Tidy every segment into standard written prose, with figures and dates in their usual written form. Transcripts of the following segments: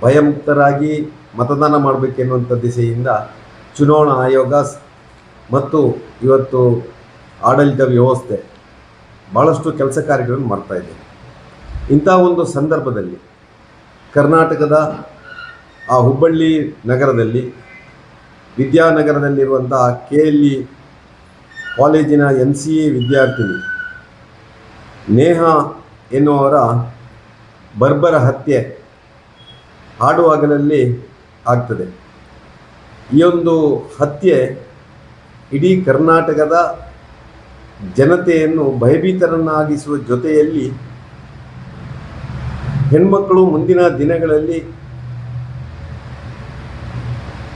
ಭಯಮುಕ್ತರಾಗಿ ಮತದಾನ ಮಾಡಬೇಕೆನ್ನುವಂಥ ದಿಸೆಯಿಂದ ಚುನಾವಣಾ ಆಯೋಗ ಮತ್ತು ಇವತ್ತು ಆಡಳಿತ ವ್ಯವಸ್ಥೆ ಭಾಳಷ್ಟು ಕೆಲಸ ಕಾರ್ಯಗಳನ್ನು ಮಾಡ್ತಾಯಿದೆ. ಇಂಥ ಒಂದು ಸಂದರ್ಭದಲ್ಲಿ ಕರ್ನಾಟಕದ ಆ ಹುಬ್ಬಳ್ಳಿ ನಗರದಲ್ಲಿ ವಿದ್ಯಾನಗರದಲ್ಲಿರುವಂಥ KLE ಕಾಲೇಜಿನ MCA ವಿದ್ಯಾರ್ಥಿನಿ ನೇಹಾ ಎನ್ನುವರ ಬರ್ಬರ ಹತ್ಯೆ ಹಾಡುವಾಗಲಲ್ಲಿ ಆಗ್ತದೆ. ಈ ಒಂದು ಹತ್ಯೆ ಇಡೀ ಕರ್ನಾಟಕದ ಜನತೆಯನ್ನು ಭಯಭೀತರನ್ನಾಗಿಸುವ ಜೊತೆಯಲ್ಲಿ ಹೆಣ್ಮಕ್ಕಳು ಮುಂದಿನ ದಿನಗಳಲ್ಲಿ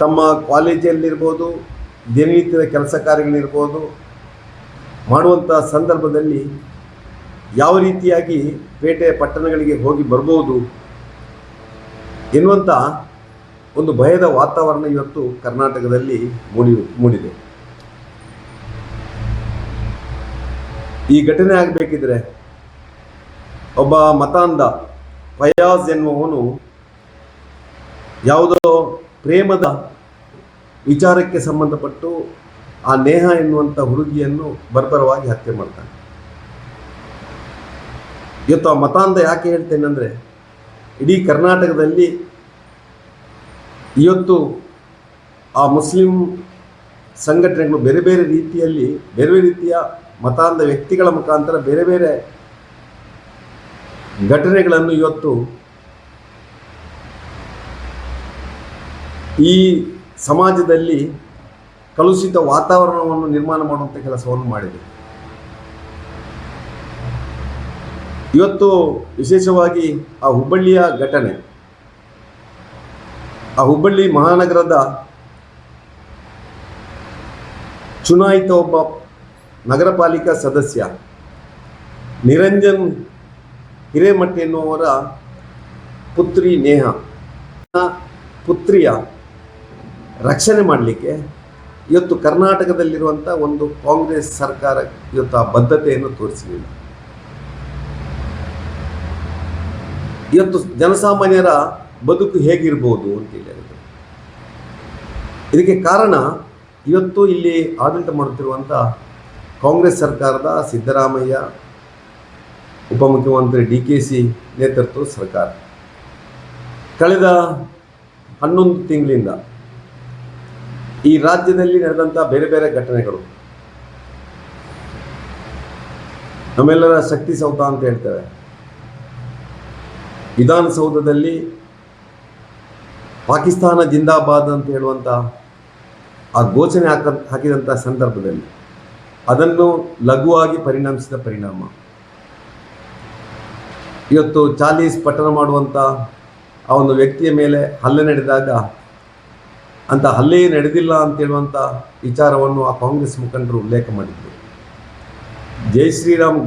ತಮ್ಮ ಕಾಲೇಜಲ್ಲಿರ್ಬೋದು, ದಿನನಿತ್ಯದ ಕೆಲಸ ಕಾರ್ಯಗಳಿರ್ಬೋದು ಮಾಡುವಂಥ ಸಂದರ್ಭದಲ್ಲಿ ಯಾವ ರೀತಿಯಾಗಿ ಪೇಟೆ ಪಟ್ಟಣಗಳಿಗೆ ಹೋಗಿ ಬರ್ಬೋದು ಎನ್ನುವಂಥ ಒಂದು ಭಯದ ವಾತಾವರಣ ಇವತ್ತು ಕರ್ನಾಟಕದಲ್ಲಿ ಮೂಡಿದೆ. ಈ ಘಟನೆ ಆಗಬೇಕಿದ್ರೆ ಒಬ್ಬ ಮತಾಂಧ ಫಯಾಜ್ ಎನ್ನುವವನು ಯಾವುದೋ ಪ್ರೇಮದ ವಿಚಾರಕ್ಕೆ ಸಂಬಂಧಪಟ್ಟು ಆ ನೇಹಾ ಎನ್ನುವಂಥ ಹುಡುಗಿಯನ್ನು ಬರ್ಬರವಾಗಿ ಹತ್ಯೆ ಮಾಡ್ತಾನೆ. ಇವತ್ತು ಆ ಮತಾಂಧ ಯಾಕೆ ಹೇಳ್ತೇನೆ ಅಂದರೆ, ಇಡೀ ಕರ್ನಾಟಕದಲ್ಲಿ ಇವತ್ತು ಆ ಮುಸ್ಲಿಂ ಸಂಘಟನೆಗಳು ಬೇರೆ ಬೇರೆ ರೀತಿಯಲ್ಲಿ ಬೇರೆ ಬೇರೆ ರೀತಿಯ ಮತಾಂಧ ವ್ಯಕ್ತಿಗಳ ಮುಖಾಂತರ ಬೇರೆ ಬೇರೆ ಘಟನೆಗಳನ್ನು ಇವತ್ತು ಈ ಸಮಾಜದಲ್ಲಿ ಕಲುಷಿತ ವಾತಾವರಣವನ್ನು ನಿರ್ಮಾಣ ಮಾಡುವಂಥ ಕೆಲಸವನ್ನು ಮಾಡಿದೆ. ಇವತ್ತು ವಿಶೇಷವಾಗಿ ಆ ಹುಬ್ಬಳ್ಳಿಯ ಘಟನೆ, ಆ ಹುಬ್ಬಳ್ಳಿ ಮಹಾನಗರದ ಚುನಾಯಿತ ಒಬ್ಬ ನಗರ ಪಾಲಿಕಾ ಸದಸ್ಯ ನಿರಂಜನ್ ಹಿರೇಮಠ ಎನ್ನುವರ ಪುತ್ರಿ ನೇಹಾ ಪುತ್ರಿಯ ರಕ್ಷಣೆ ಮಾಡಲಿಕ್ಕೆ ಇವತ್ತು ಕರ್ನಾಟಕದಲ್ಲಿರುವಂಥ ಒಂದು ಕಾಂಗ್ರೆಸ್ ಸರ್ಕಾರ ಇವತ್ತು ಆ ಬದ್ಧತೆಯನ್ನು ತೋರಿಸಲಿಲ್ಲ. ಇವತ್ತು ಜನಸಾಮಾನ್ಯರ ಬದುಕು ಹೇಗಿರ್ಬೋದು ಅಂತೇಳಿ ಇದಕ್ಕೆ ಕಾರಣ ಇವತ್ತು ಇಲ್ಲಿ ಆಡಳಿತ ಮಾಡುತ್ತಿರುವಂಥ ಕಾಂಗ್ರೆಸ್ ಸರ್ಕಾರದ ಸಿದ್ದರಾಮಯ್ಯ, ಉಪಮುಖ್ಯಮಂತ್ರಿ DKC ನೇತೃತ್ವದ ಸರ್ಕಾರ ಕಳೆದ 11 ತಿಂಗಳಿಂದ ಈ ರಾಜ್ಯದಲ್ಲಿ ನಡೆದಂಥ ಬೇರೆ ಬೇರೆ ಘಟನೆಗಳು, ನಮ್ಮೆಲ್ಲರ ಶಕ್ತಿ ಸೌಧ ಅಂತ ಹೇಳ್ತೇವೆ, ವಿಧಾನಸೌಧದಲ್ಲಿ ಪಾಕಿಸ್ತಾನ ಜಿಂದಾಬಾದ್ ಅಂತ ಹೇಳುವಂಥ ಆ ಘೋಷಣೆ ಹಾಕಿದಂಥ ಸಂದರ್ಭದಲ್ಲಿ ಅದನ್ನು ಲಘುವಾಗಿ ಪರಿಣಮಿಸಿದ ಪರಿಣಾಮ ಇವತ್ತು ಚಾಲೀಸ್ ಪಠಣ ಮಾಡುವಂಥ ಆ ಒಂದು ವ್ಯಕ್ತಿಯ ಮೇಲೆ ಹಲ್ಲೆ ನಡೆದಾಗ ಅಂಥ ಹಲ್ಲೆಯೇ ನಡೆದಿಲ್ಲ ಅಂತ ಹೇಳುವಂಥ ವಿಚಾರವನ್ನು ಆ ಕಾಂಗ್ರೆಸ್ ಮುಖಂಡರು ಉಲ್ಲೇಖ ಮಾಡಿದರು. ಜೈ ಶ್ರೀರಾಮ್